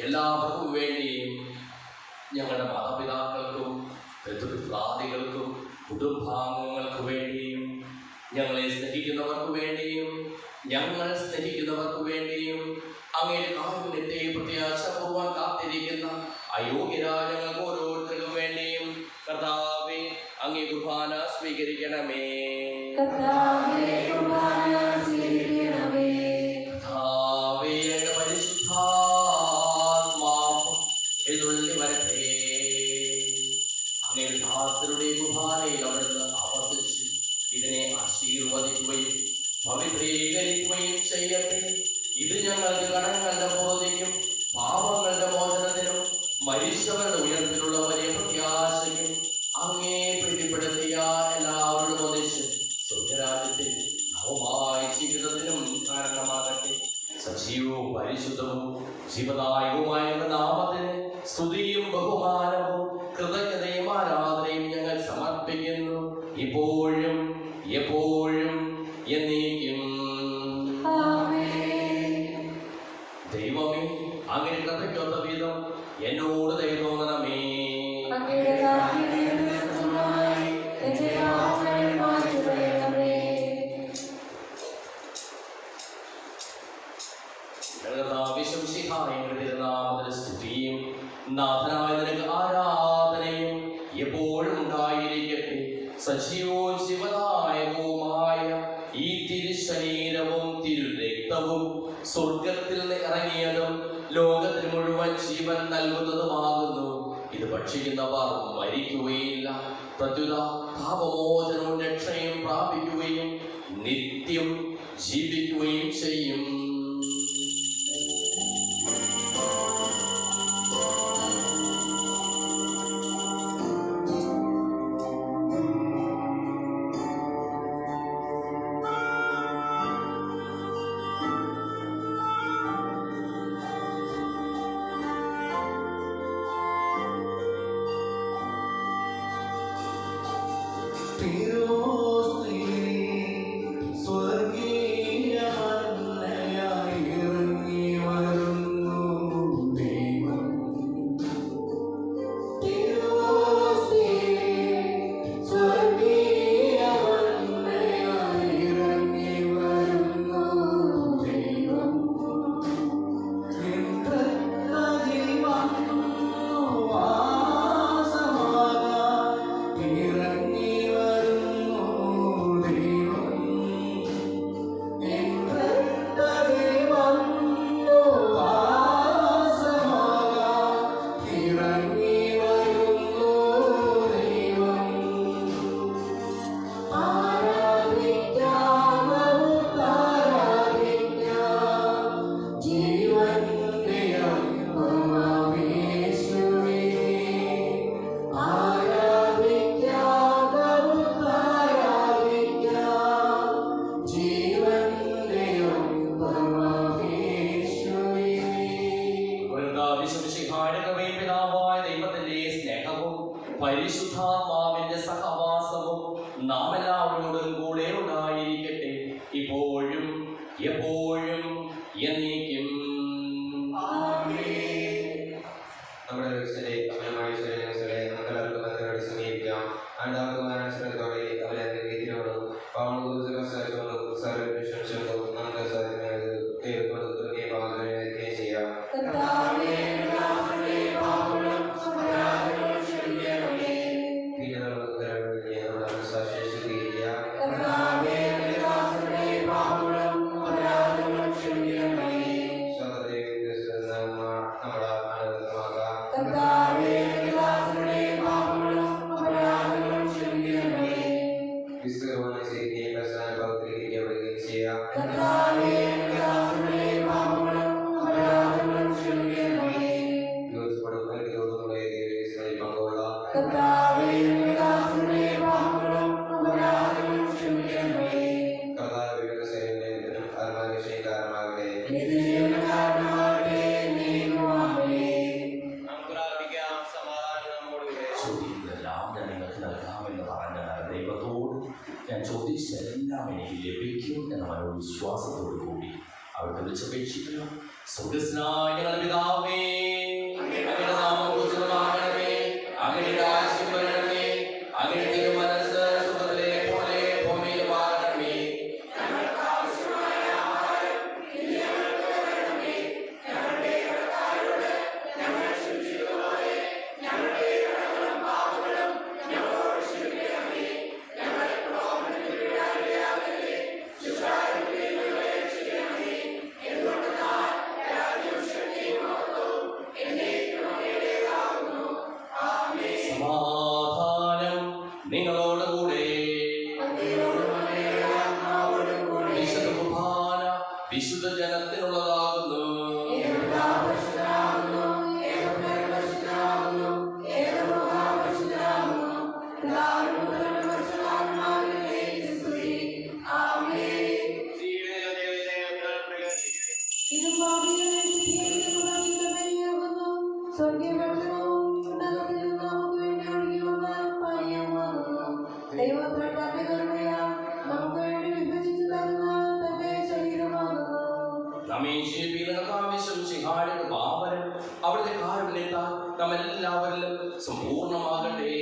എല്ലാവർക്കും വേണ്ടിയും ഞങ്ങളുടെ മാതാപിതാക്കൾക്കും പിതൃത്രാദികൾക്കും കുടുംബാംഗങ്ങൾക്ക് വേണ്ടിയും ഞങ്ങളെ സ്നേഹിക്കുന്നവർക്ക് വേണ്ടിയും ഞങ്ങൾ സ്നേഹിക്കുന്നവർക്ക് വേണ്ടിയും അങ്ങയുടെ കാരുണ്യത്തെ പ്രത്യാശപൂർവ്വം കാത്തിരിക്കുന്ന അയോഗ്യരായ ഞങ്ങൾക്ക് ഓരോരുത്തർക്കും വേണ്ടിയും കർത്താവേ അങ്ങേ കുർബാന സ്വീകരിക്കണമേ. ഇതിനെ ആശീർവദിക്കുകയും പവിത്രീകരിക്കുകയും ചെയ്യട്ടെ. ഇത് ഞങ്ങൾക്ക് കടങ്ങളുടെ ബോധയ്ക്കും പാപങ്ങളുടെ മോചനത്തിനും മരിച്ചവരുടെ ഉയർത്തിലുള്ള വലിയ പ്രത്യാശയ്ക്കും അങ്ങേ പ്രീതിപ്പെടുത്തിയ എല്ലാവരോടും ഒന്നിച്ച് സ്വർഗ്ഗരാജ്യത്തെ നവമായ ജീവിതത്തിനും കാരണമാകട്ടെ. സജീവവും പരിശുദ്ധവും ജീവദായകവുമായ നാമത്തിന് സ്തുതിയും ബഹുമാനവും കൃതജ്ഞതയും ആരാധനയും ഞങ്ങൾ സമർപ്പിക്കുന്നു, ഇപ്പോഴും എപ്പോഴും എന്നേക്കും. ദൈവമേ, അങ്ങയുടെ കൃപയ്ക്കൊത്ത വിധം എന്നോട് ദയ തോന്നണമേ. സ്തുതിയും നാഥനായ നിനക്ക് ആരാധനയും എപ്പോഴും ഉണ്ടായിരിക്കട്ടെ. സജീവവും ശിവദായകവുമായ ഈ തിരുശരീരവും തിരുരക്തവും സ്വർഗത്തിൽ നിന്ന് ഇറങ്ങിയതും ലോകത്തിന് മുഴുവൻ ജീവൻ നൽകുന്നതുമാകുന്നു. ഇത് ഭക്ഷിക്കുന്നവർ മരിക്കുകയില്ല, പ്രത്യുത പാപമോചനവും രക്ഷയും പ്രാപിക്കുകയും നിത്യം ജീവിക്കുകയും ചെയ്യും. പരിശുദ്ധാത്മാവിന്റെ സഹവാസവും നാം എല്ലാവരോടും കൂടെ ഉണ്ടായിരിക്കട്ടെ, ഇപ്പോഴും എപ്പോഴും എന്നേക്കും. നമ്മുടെ ഞാൻ ചോദിച്ചതെല്ലാം എനിക്ക് ലഭിക്കും എന്ന മനോവിശ്വാസത്തോടു കൂടി അവർക്ക് വിളിച്ചപേക്ഷിക്കുന്നു. സ്വർഗ്ഗസ്ഥനായ ഞങ്ങളുടെ പിതാവേ, അങ്ങയുടെ നാമം പൂജിതമാകണമേ, അങ്ങയുടെ രാജ്യം വരണമേ, അങ്ങയുടെ തിരുമനസ്സ് സ്വർഗ്ഗത്തിലെ പോലെ ഭൂമിയിലും ആകണമേ. ഞങ്ങൾക്ക് ആവശ്യമായ ആഹാരം ഇന്ന് ഞങ്ങൾക്ക് തരണമേ. ഞങ്ങളുടെ കടക്കാരോട് ഞങ്ങൾ ക്ഷമിച്ചതുപോലെ ഞങ്ങളുടെ കടങ്ങളും പാപങ്ങളും ഞങ്ങളോട് ക്ഷമിക്കണമേ. ഞങ്ങളെ പ്രലോഭനത്തിൽ വീഴാനിടയാക്കരുതേ, ദുഷ്ടാരൂപിയിൽ നിന്ന് ഞങ്ങളെ രക്ഷിക്കണമേ. എന്തുകൊണ്ടെന്നാൽ രാജ്യവും ശക്തിയും മഹത്വവും എന്നേക്കും അങ്ങയുടേതാകുന്നു. ആമേൻ. സമാധാനം നിങ്ങളോടുകൂടെ. വിശുദ്ധ കുർബാന വിശുദ്ധ ജനത്തിനുള്ളതാകുന്നു. അവിടുത്തെ കാരുണ്യത്താൽ നമ്മെല്ലാവരിലും സമ്പൂർണ്ണമാകട്ടെ.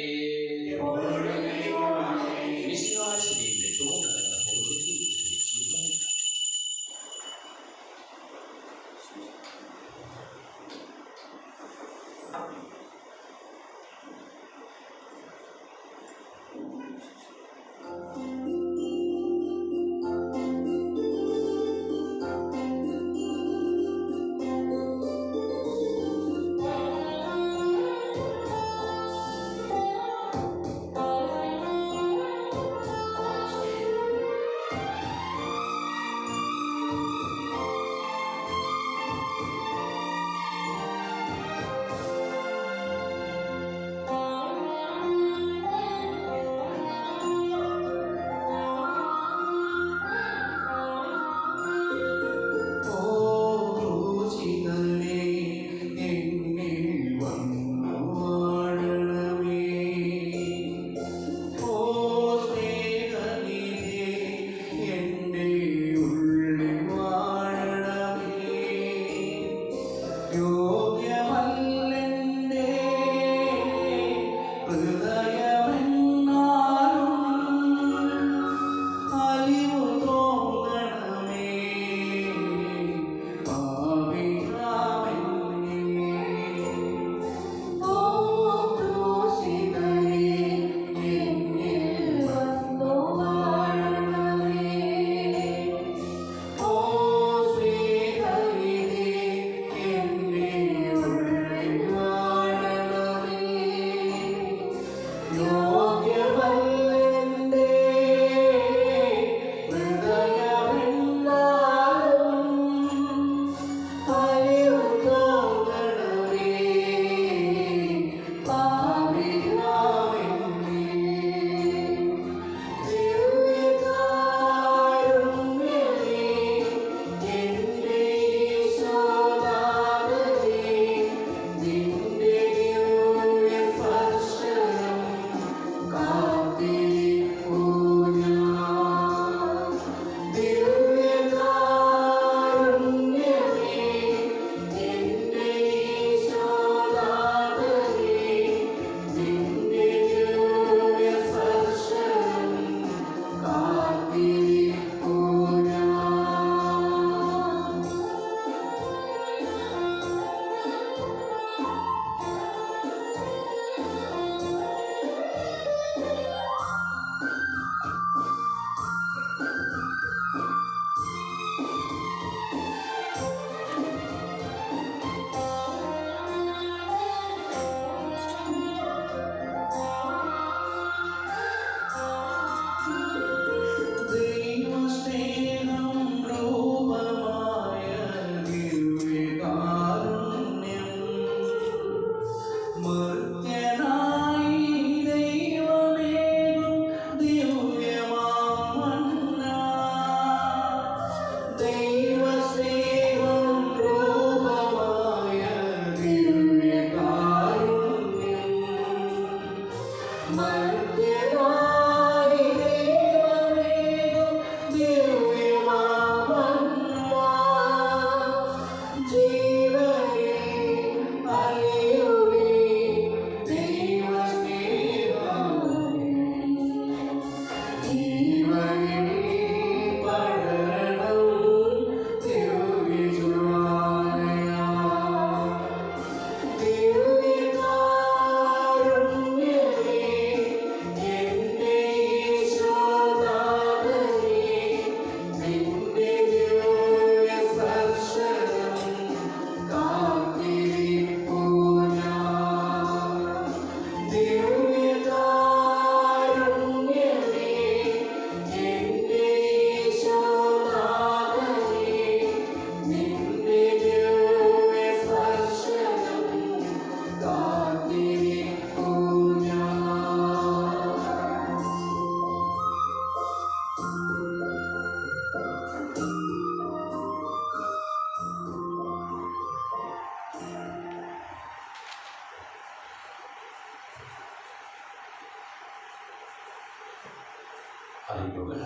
അറിയിപ്പുകൾ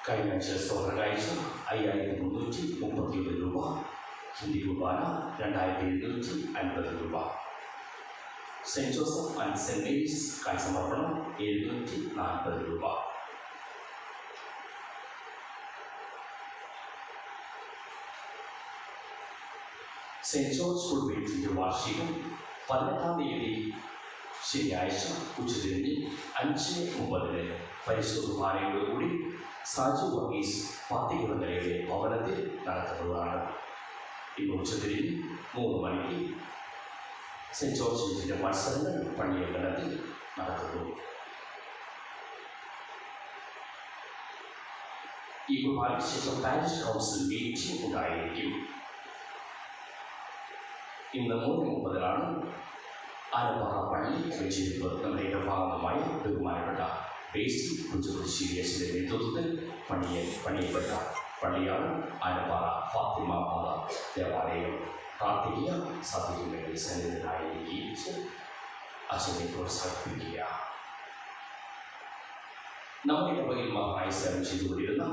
കഴിഞ്ഞ സ്വർണ്ണകാഴ്ച 5337 രൂപ, ഹിന്ദി കുർബാന 2750 രൂപ, Saint Joseph and Saint Mary's കാഴ്ചമർപ്പണം 740 രൂപ. സെന്റ് ജോർജ് സ്കൂൾ വീട്ടിൻ്റെ വാർഷികം 18-ാം തീയതി ശനിയാഴ്ച ഉച്ചതിരിഞ്ഞ് 5:30 പരിശുദ്ധ കുർബാനയോടുകൂടി സാജു വർഗീസ് പത്തികുളങ്ങരയുടെ ഭവനത്തിൽ നടത്തുന്നതാണ്. ഇന്ന് ഉച്ചതിരിഞ്ഞ് 3 മണിക്ക് സെന്റ് ജോർജ് വീട്ടിൻ്റെ മത്സരങ്ങൾ പള്ളിയമ്പലത്തിൽ നടത്തുന്നു. ഈ കുർബാനയ്ക്ക് ശേഷം പാരിഷ് കൗൺസിൽ മീറ്റിംഗ് ഉണ്ടായിരിക്കും. ഇന്ന് 3:30 ആലപ്പാറ പള്ളി വെച്ചിരിപ്പ് നമ്മുടെ ഇടഭാഗമായ ബഹുമാനപ്പെട്ട ബേസിൽ കുഞ്ചുകുരിശിയുടെ നേതൃത്വത്തിൽ പണിയപ്പെട്ട പള്ളിയാണ് ആലപ്പാറ ഫാത്തിമ മാത ദേവാലയം. പ്രാർത്ഥിക്കുക, സഭയുടെ സന്നിധിനായി ജീവിച്ച് അച്ഛനെ പ്രോത്സാഹിപ്പിക്കുക. നമ്മുടെ ഇടവകയിൽ മാത്രമായി സേവനം ചെയ്തുകൊണ്ടിരുന്ന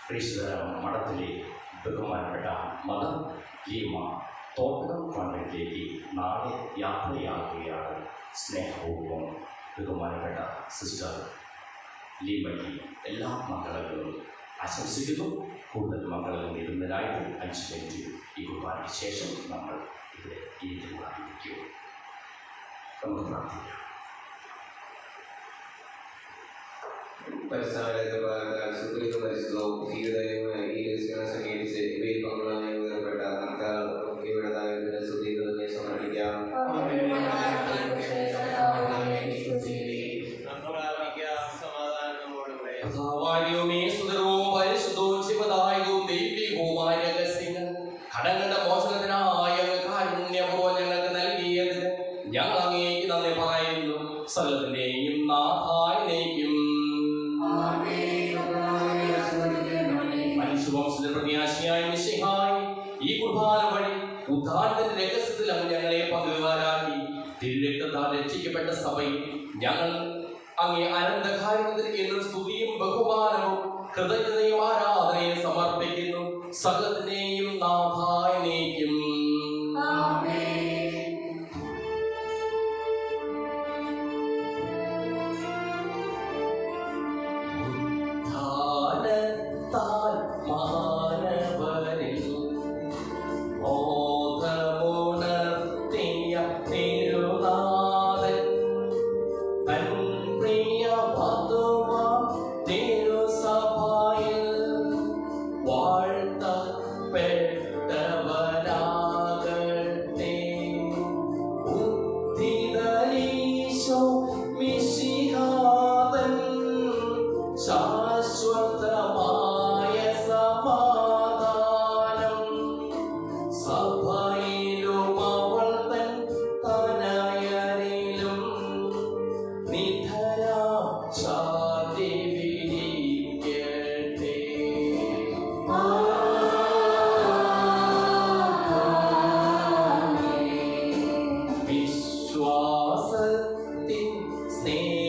ക്രിസ്തുതരം മഠത്തിലെ ബഹുമാനപ്പെട്ട മദർ ലീമ തോട്ടം കോൺവെന്റിലേക്ക് നാളെ യാത്രയാകുകയാണ്. സ്നേഹപൂർവ്വം ബഹുമാനപ്പെട്ട സിസ്റ്റർ ലീമയ്ക്ക് എല്ലാ മംഗളങ്ങളും ആശംസിക്കുന്നു. കൂടുതൽ മംഗളങ്ങൾ നേടുന്നതിനായിട്ട് 5 മിനിറ്റ് ഈ കുർബാനയ്ക്ക് ശേഷം നമ്മൾ ഇവിടെ ഇരിക്കും. നമുക്ക് പ്രാർത്ഥിക്കാം. ഘടകങ്ങളുടെ മോചനത്തിനായ കാരുണ്യപൂർവ്വം ഞങ്ങൾക്ക് നൽകിയതിന് ഞങ്ങൾ അങ്ങേക്ക് നന്ദി പറയുന്നു. സകലത്തിന്റെയും നാഥായനേക്കും മനുഷ്യവംശത്തിന്റെ പ്രത്യാശയായ മിശിഹായി ഈ കുർബാന വഴി ഉദ്ധാനത്തിന്റെ രഹസ്യത്തിൽ അങ്ങ് ഞങ്ങളെ പങ്കുകാരാക്കി തിരുരക്തത്താൽ രക്ഷിക്കപ്പെട്ട സഭയിൽ ഞങ്ങൾ അങ്ങേ അനന്തകാര്യത്തിൽ എന്നും സ്തുതിയും ബഹുമാനവും കൃതജ്ഞതയും ആരാധനയും സമർപ്പിക്കുന്നു. സകലത്തിനെയും നാഥായനേക്കും വാഴ്ത്തപ്പെട്ടവനാ നമസ്തേ.